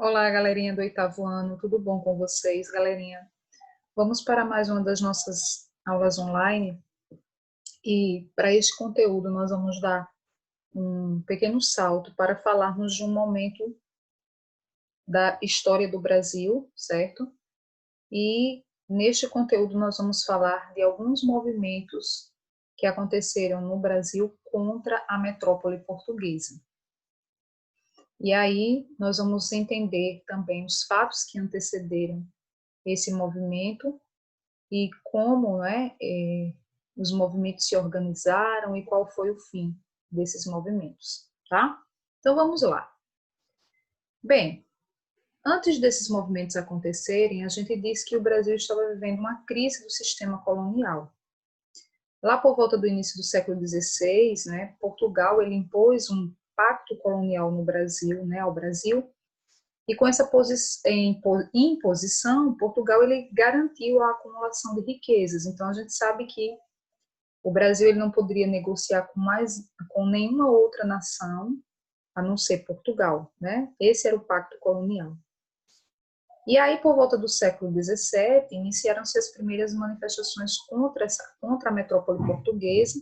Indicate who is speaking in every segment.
Speaker 1: Olá, galerinha do oitavo ano, tudo bom com vocês, galerinha? Vamos para mais uma das nossas aulas online e para este conteúdo nós vamos dar um pequeno salto para falarmos de um momento da história do Brasil, certo? E neste conteúdo nós vamos falar de alguns movimentos que aconteceram no Brasil contra a metrópole portuguesa. E aí nós vamos entender também os fatos que antecederam esse movimento e como, né, os movimentos se organizaram e qual foi o fim desses movimentos, tá? Então vamos lá. Bem, antes desses movimentos acontecerem, a gente disse que o Brasil estava vivendo uma crise do sistema colonial. Lá por volta do início do século XVI, né, Portugal ele impôs um pacto colonial no Brasil, né, ao Brasil, e com essa imposição, Portugal ele garantiu a acumulação de riquezas. Então a gente sabe que o Brasil ele não poderia negociar com nenhuma outra nação, a não ser Portugal, né? Esse era o pacto colonial. E aí, por volta do século XVII, iniciaram-se as primeiras manifestações contra a metrópole portuguesa,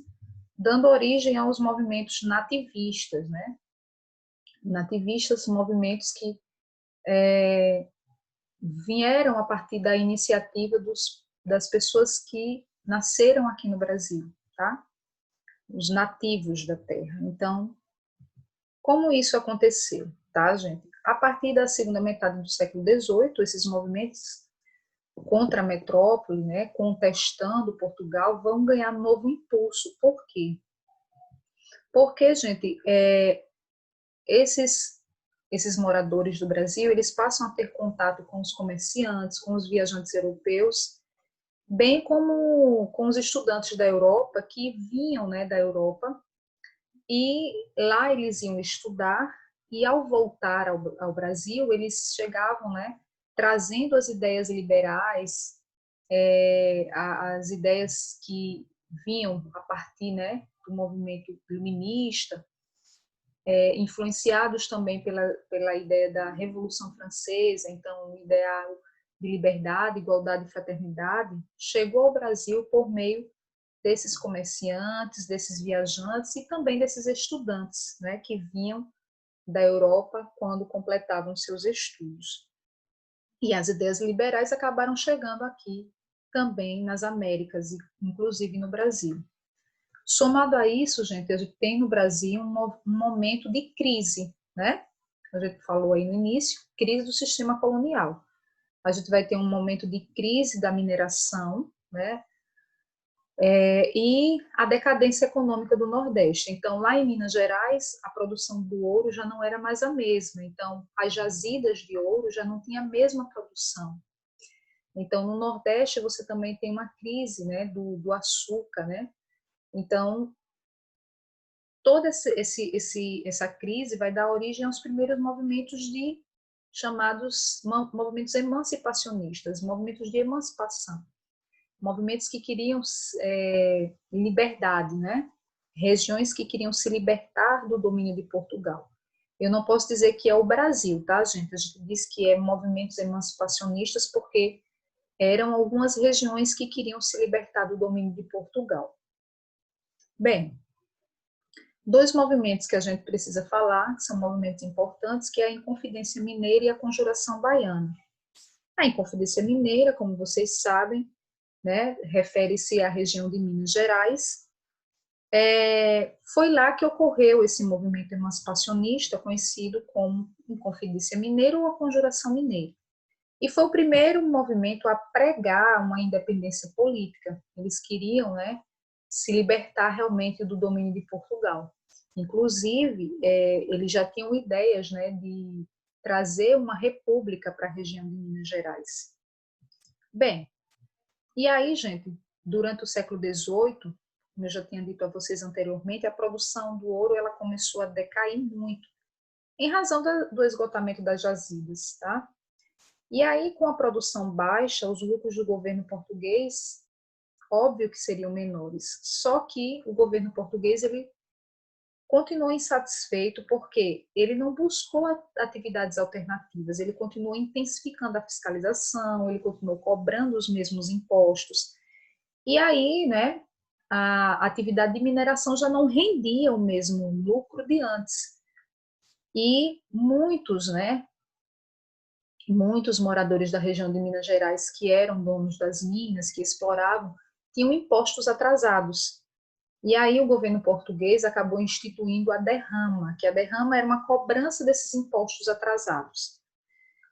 Speaker 1: dando origem aos movimentos nativistas, né? Nativistas são movimentos que vieram a partir da iniciativa das pessoas que nasceram aqui no Brasil, tá? Os nativos da terra. Então, como isso aconteceu, tá, gente? A partir da segunda metade do século XVIII, esses movimentos contra a metrópole, né, contestando Portugal, vão ganhar novo impulso. Por quê? Porque, gente, esses esses moradores do Brasil, eles passam a ter contato com os comerciantes, com os viajantes europeus, bem como com os estudantes da Europa que vinham, né, da Europa, e lá eles iam estudar e ao voltar ao Brasil eles chegavam, né, trazendo as ideias liberais, as ideias que vinham a partir, né, do movimento iluminista, influenciados também pela ideia da Revolução Francesa, então o ideal de liberdade, igualdade e fraternidade chegou ao Brasil por meio desses comerciantes, desses viajantes e também desses estudantes, né, que vinham da Europa quando completavam seus estudos. E as ideias liberais acabaram chegando aqui também nas Américas, inclusive no Brasil. Somado a isso, gente, a gente tem no Brasil um momento de crise, né? A gente falou aí no início, crise do sistema colonial. A gente vai ter um momento de crise da mineração, né? E a decadência econômica do Nordeste. Então, lá em Minas Gerais, a produção do ouro já não era mais a mesma. Então, as jazidas de ouro já não tinham a mesma produção. Então, no Nordeste, você também tem uma crise, né, do açúcar, né? Então, toda essa crise vai dar origem aos primeiros movimentos de chamados movimentos emancipacionistas, movimentos de emancipação, movimentos que queriam liberdade, né? Regiões que queriam se libertar do domínio de Portugal. Eu não posso dizer que é o Brasil, tá, gente? A gente diz que é movimentos emancipacionistas porque eram algumas regiões que queriam se libertar do domínio de Portugal. Bem, dois movimentos que a gente precisa falar, que são movimentos importantes, que é a Inconfidência Mineira e a Conjuração Baiana. A Inconfidência Mineira, como vocês sabem, né, refere-se à região de Minas Gerais. Foi lá que ocorreu esse movimento emancipacionista, conhecido como Inconfidência Mineira ou a Conjuração Mineira. E foi o primeiro movimento a pregar uma independência política. Eles queriam, né, se libertar realmente do domínio de Portugal. Inclusive, eles já tinham ideias, né, de trazer uma república para a região de Minas Gerais. Bem, e aí, gente, durante o século XVIII, como eu já tinha dito a vocês anteriormente, a produção do ouro ela começou a decair muito, em razão do esgotamento das jazidas, tá? E aí, com a produção baixa, os lucros do governo português, óbvio que seriam menores. Só que o governo português ele continuou insatisfeito porque ele não buscou atividades alternativas, ele continuou intensificando a fiscalização, ele continuou cobrando os mesmos impostos. E aí, né, a atividade de mineração já não rendia o mesmo lucro de antes. E muitos, né, muitos moradores da região de Minas Gerais que eram donos das minas, que exploravam, tinham impostos atrasados. E aí o governo português acabou instituindo a derrama, que a derrama era uma cobrança desses impostos atrasados.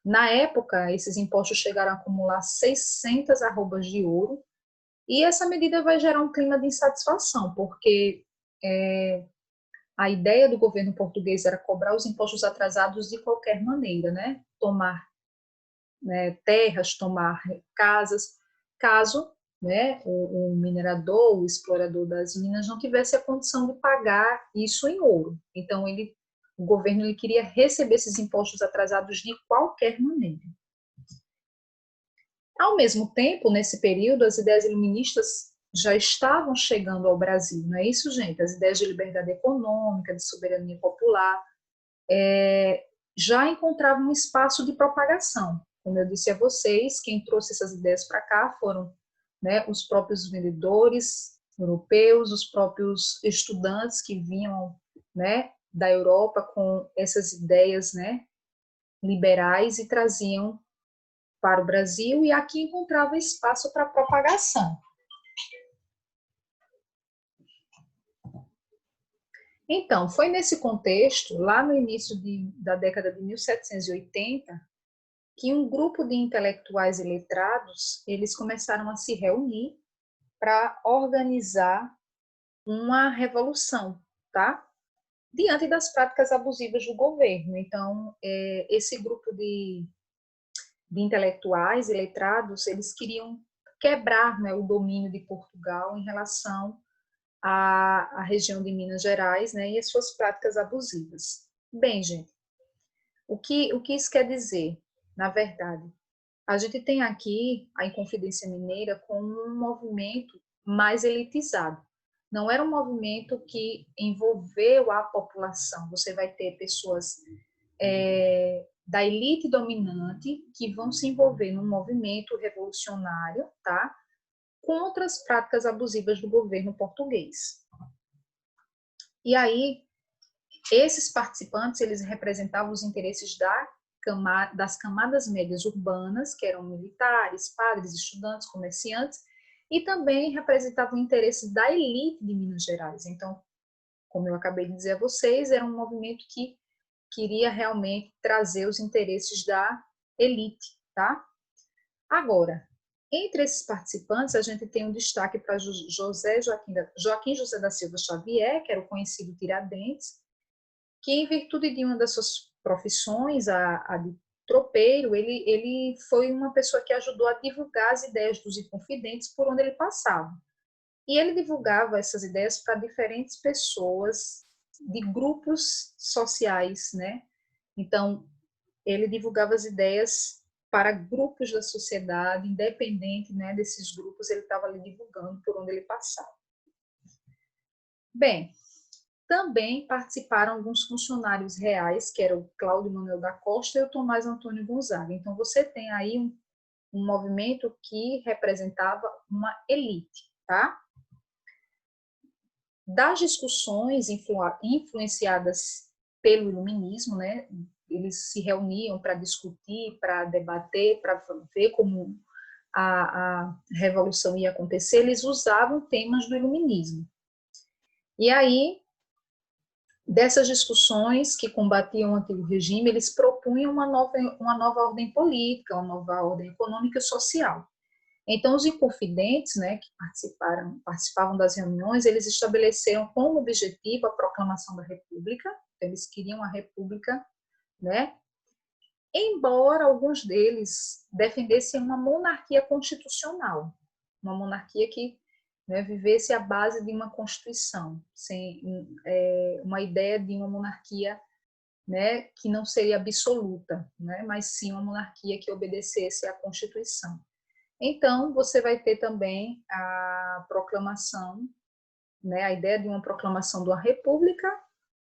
Speaker 1: Na época, esses impostos chegaram a acumular 600 arrobas de ouro, e essa medida vai gerar um clima de insatisfação, porque a ideia do governo português era cobrar os impostos atrasados de qualquer maneira, né? Tomar, né, terras, tomar casas, caso, né, o minerador, o explorador das minas não tivesse a condição de pagar isso em ouro. Então, o governo ele queria receber esses impostos atrasados de qualquer maneira. Ao mesmo tempo, nesse período, as ideias iluministas já estavam chegando ao Brasil, não é isso, gente? As ideias de liberdade econômica, de soberania popular, já encontravam um espaço de propagação. Como eu disse a vocês, quem trouxe essas ideias para cá foram, né, os próprios vendedores europeus, os próprios estudantes que vinham, né, da Europa com essas ideias, né, liberais e traziam para o Brasil, e aqui encontrava espaço para propagação. Então, foi nesse contexto, lá no início da década de 1780, que um grupo de intelectuais e letrados, eles começaram a se reunir para organizar uma revolução, tá? Diante das práticas abusivas do governo. Então, esse grupo de intelectuais e letrados, eles queriam quebrar, né, o domínio de Portugal em relação à região de Minas Gerais, né, e as suas práticas abusivas. Bem, gente, o que isso quer dizer, na verdade? A gente tem aqui a Inconfidência Mineira como um movimento mais elitizado. Não era um movimento que envolveu a população. Você vai ter pessoas da elite dominante que vão se envolver num movimento revolucionário, tá? Contra as práticas abusivas do governo português. E aí, esses participantes, eles representavam os interesses das camadas médias urbanas, que eram militares, padres, estudantes, comerciantes, e também representavam o interesse da elite de Minas Gerais. Então, como eu acabei de dizer a vocês, era um movimento que queria realmente trazer os interesses da elite, tá? Agora, entre esses participantes, a gente tem um destaque para Joaquim José da Silva Xavier, que era o conhecido Tiradentes, que em virtude de uma das suas profissões, a de tropeiro, ele foi uma pessoa que ajudou a divulgar as ideias dos Inconfidentes por onde ele passava. E ele divulgava essas ideias para diferentes pessoas de grupos sociais, né? Então, ele divulgava as ideias para grupos da sociedade, independente, né, desses grupos, ele estava ali divulgando por onde ele passava. Bem, também participaram alguns funcionários reais, que era o Cláudio Manuel da Costa e o Tomás Antônio Gonzaga. Então, você tem aí um movimento que representava uma elite, tá? Das discussões influenciadas pelo iluminismo, né? Eles se reuniam para discutir, para debater, para ver como a revolução ia acontecer, eles usavam temas do iluminismo. E aí, dessas discussões que combatiam o antigo regime, eles propunham uma nova ordem política, uma nova ordem econômica e social. Então, os inconfidentes, né, que participavam das reuniões, eles estabeleceram como objetivo a proclamação da República, então, eles queriam a República, né, embora alguns deles defendessem uma monarquia constitucional, uma monarquia que, né, vivesse à base de uma constituição, sem uma ideia de uma monarquia, né, que não seria absoluta, né, mas sim uma monarquia que obedecesse à Constituição. Então, você vai ter também a proclamação, né, a ideia de uma proclamação de uma república,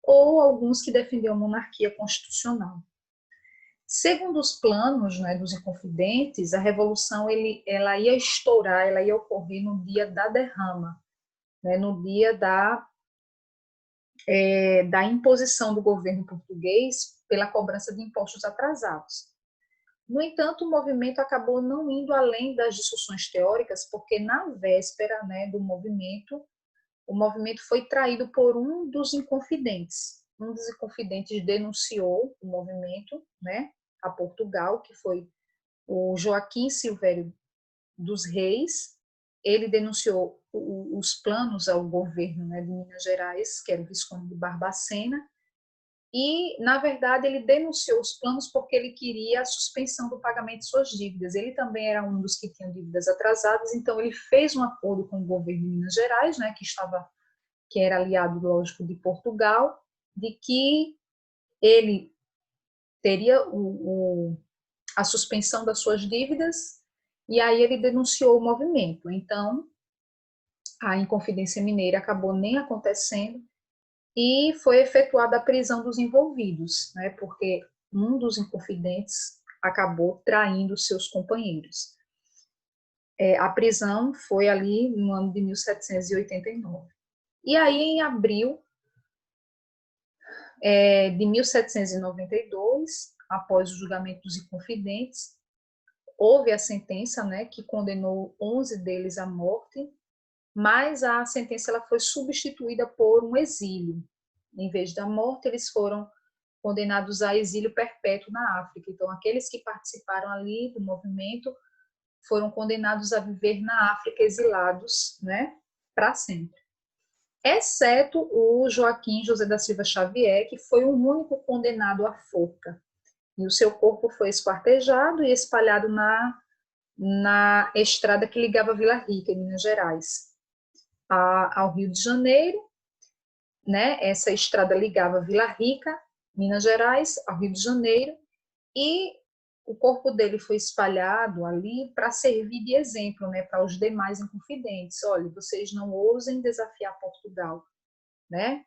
Speaker 1: ou alguns que defendiam a monarquia constitucional. Segundo os planos, né, dos Inconfidentes, a revolução ela ia estourar, ela ia ocorrer no dia da derrama, né, no dia da imposição do governo português pela cobrança de impostos atrasados. No entanto, o movimento acabou não indo além das discussões teóricas, porque na véspera, né, do movimento, o movimento foi traído por um dos Inconfidentes. Um dos Inconfidentes denunciou o movimento, né, a Portugal, que foi o Joaquim Silvério dos Reis. Ele denunciou os planos ao governo, né, de Minas Gerais, que era o Visconde de Barbacena, e, na verdade, ele denunciou os planos porque ele queria a suspensão do pagamento de suas dívidas. Ele também era um dos que tinham dívidas atrasadas, então ele fez um acordo com o governo de Minas Gerais, né, que era aliado, lógico, de Portugal, de que ele teria a suspensão das suas dívidas, e aí ele denunciou o movimento. Então, a Inconfidência Mineira acabou nem acontecendo, e foi efetuada a prisão dos envolvidos, né, porque um dos Inconfidentes acabou traindo seus companheiros. A prisão foi ali no ano de 1789. E aí, em abril de 1792, após o julgamento dos Inconfidentes, houve a sentença, né, que condenou 11 deles à morte, mas a sentença ela foi substituída por um exílio. Em vez da morte, eles foram condenados a exílio perpétuo na África. Então, aqueles que participaram ali do movimento foram condenados a viver na África exilados, né, para sempre. Exceto o Joaquim José da Silva Xavier, que foi o único condenado à forca. E o seu corpo foi esquartejado e espalhado na estrada que ligava Vila Rica, em Minas Gerais, ao Rio de Janeiro, né? Essa estrada ligava Vila Rica, Minas Gerais, ao Rio de Janeiro, e o corpo dele foi espalhado ali para servir de exemplo, né, para os demais Inconfidentes. Olha, vocês não ousem desafiar Portugal, né?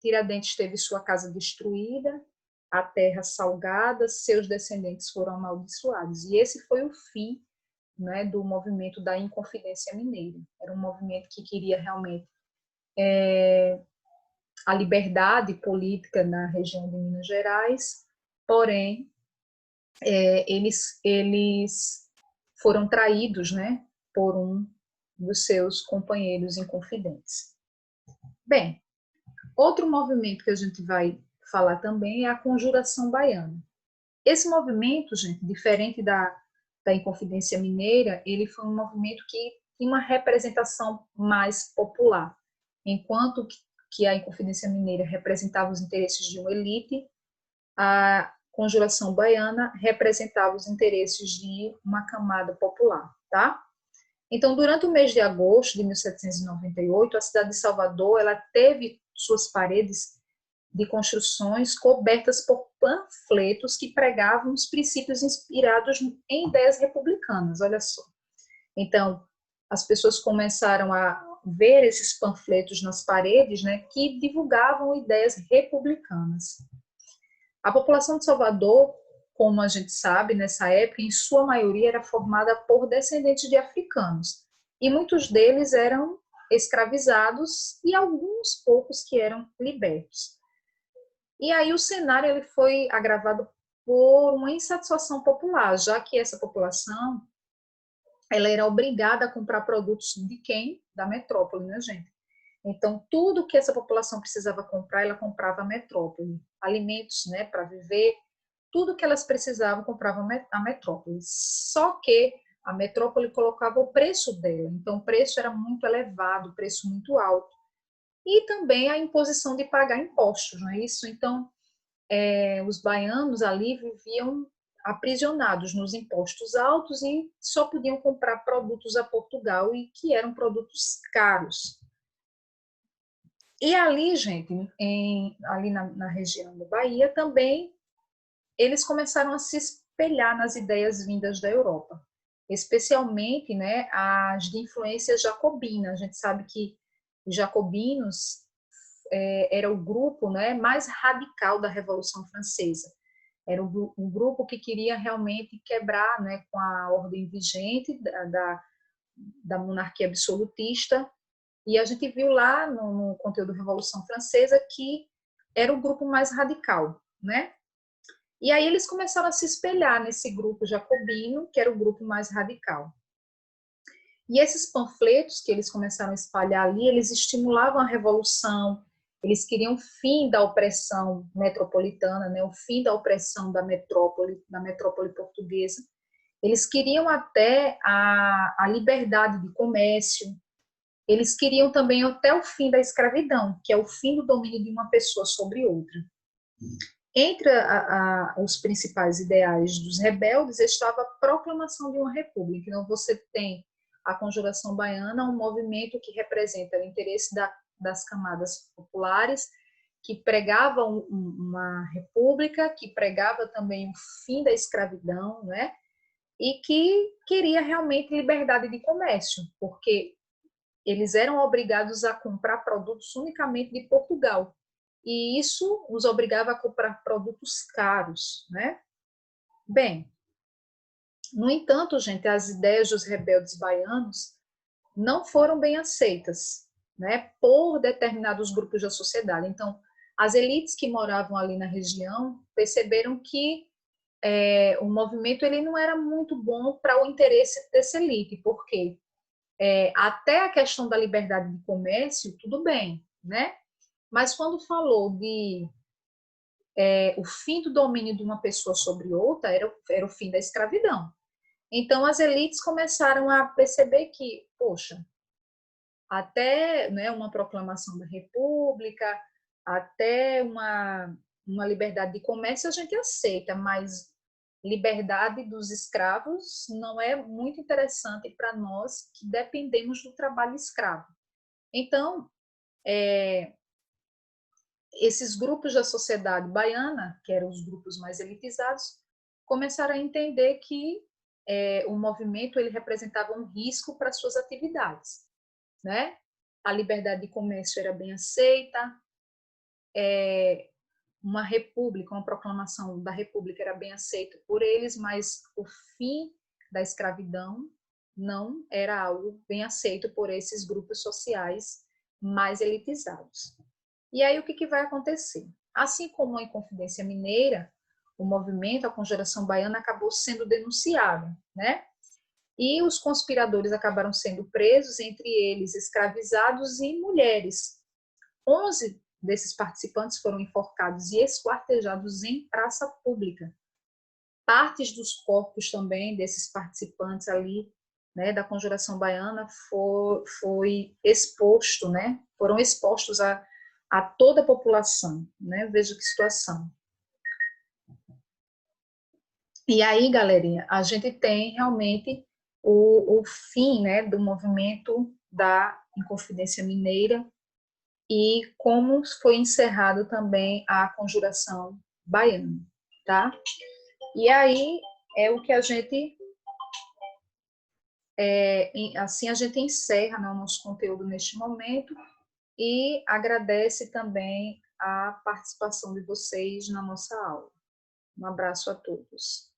Speaker 1: Tiradentes teve sua casa destruída, a terra salgada, seus descendentes foram amaldiçoados. E esse foi o fim, né, do movimento da Inconfidência Mineira. Era um movimento que queria realmente a liberdade política na região de Minas Gerais, porém, eles foram traídos, né, por um dos seus companheiros Inconfidentes. Bem, outro movimento que a gente vai falar também é a Conjuração Baiana. Esse movimento, gente, diferente da Inconfidência Mineira, ele foi um movimento que tinha uma representação mais popular, enquanto que a Inconfidência Mineira representava os interesses de uma elite, a Conjuração Baiana representava os interesses de uma camada popular, tá? Então, durante o mês de agosto de 1798, a cidade de Salvador, ela teve suas paredes de construções cobertas por panfletos que pregavam os princípios inspirados em ideias republicanas, olha só. Então, as pessoas começaram a ver esses panfletos nas paredes, né, que divulgavam ideias republicanas. A população de Salvador, como a gente sabe, nessa época, em sua maioria era formada por descendentes de africanos, e muitos deles eram escravizados e alguns poucos que eram libertos. E aí o cenário ele foi agravado por uma insatisfação popular, já que essa população ela era obrigada a comprar produtos de quem? Da metrópole, né, gente? Então, tudo que essa população precisava comprar, ela comprava a metrópole. Alimentos, né, para viver, tudo que elas precisavam, compravam a metrópole. Só que a metrópole colocava o preço dela, então o preço era muito elevado, o preço muito alto. E também a imposição de pagar impostos, não é isso? Então, os baianos ali viviam aprisionados nos impostos altos e só podiam comprar produtos a Portugal e que eram produtos caros. E ali, gente, ali na região da Bahia, também eles começaram a se espelhar nas ideias vindas da Europa, especialmente, né, as de influência jacobina. A gente sabe que os jacobinos era o grupo, né, mais radical da Revolução Francesa. Era um grupo que queria realmente quebrar, né, com a ordem vigente da monarquia absolutista. E a gente viu lá no conteúdo da Revolução Francesa que era o grupo mais radical, né? E aí eles começaram a se espelhar nesse grupo jacobino, que era o grupo mais radical. E esses panfletos que eles começaram a espalhar ali, eles estimulavam a revolução, eles queriam o fim da opressão metropolitana, né, o fim da opressão da metrópole portuguesa. Eles queriam até a liberdade de comércio, eles queriam também até o fim da escravidão, que é o fim do domínio de uma pessoa sobre outra. Entre os principais ideais dos rebeldes estava a proclamação de uma república. Então, você tem a Conjuração Baiana, um movimento que representa o interesse das camadas populares, que pregava uma república, que pregava também o fim da escravidão, né? E que queria realmente liberdade de comércio, porque eles eram obrigados a comprar produtos unicamente de Portugal. E isso os obrigava a comprar produtos caros, né? Bem, no entanto, gente, as ideias dos rebeldes baianos não foram bem aceitas, né, por determinados grupos da sociedade. Então, as elites que moravam ali na região perceberam que o movimento ele não era muito bom para o interesse dessa elite, porque até a questão da liberdade de comércio, tudo bem, né? Mas quando falou de o fim do domínio de uma pessoa sobre outra, era o fim da escravidão. Então, as elites começaram a perceber que, poxa, até, né, uma proclamação da República, até uma liberdade de comércio a gente aceita, mas liberdade dos escravos não é muito interessante para nós que dependemos do trabalho escravo. Então, esses grupos da sociedade baiana, que eram os grupos mais elitizados, começaram a entender que o movimento ele representava um risco para suas atividades, né? A liberdade de comércio era bem aceita, uma república, uma proclamação da república era bem aceita por eles, mas o fim da escravidão não era algo bem aceito por esses grupos sociais mais elitizados. E aí o que vai acontecer? Assim como a Inconfidência Mineira, o movimento, a Conjuração Baiana acabou sendo denunciado, né? E os conspiradores acabaram sendo presos, entre eles escravizados e mulheres. 11 desses participantes foram enforcados e esquartejados em praça pública. Partes dos corpos também desses participantes ali, né, da Conjuração Baiana foi exposto, né? Foram expostos a toda a população, né? Veja que situação. E aí, galerinha, a gente tem realmente o fim, né, do movimento da Inconfidência Mineira e como foi encerrado também a Conjuração Baiana, tá? E aí é o que a gente assim a gente encerra, né, o nosso conteúdo neste momento e agradece também a participação de vocês na nossa aula. Um abraço a todos.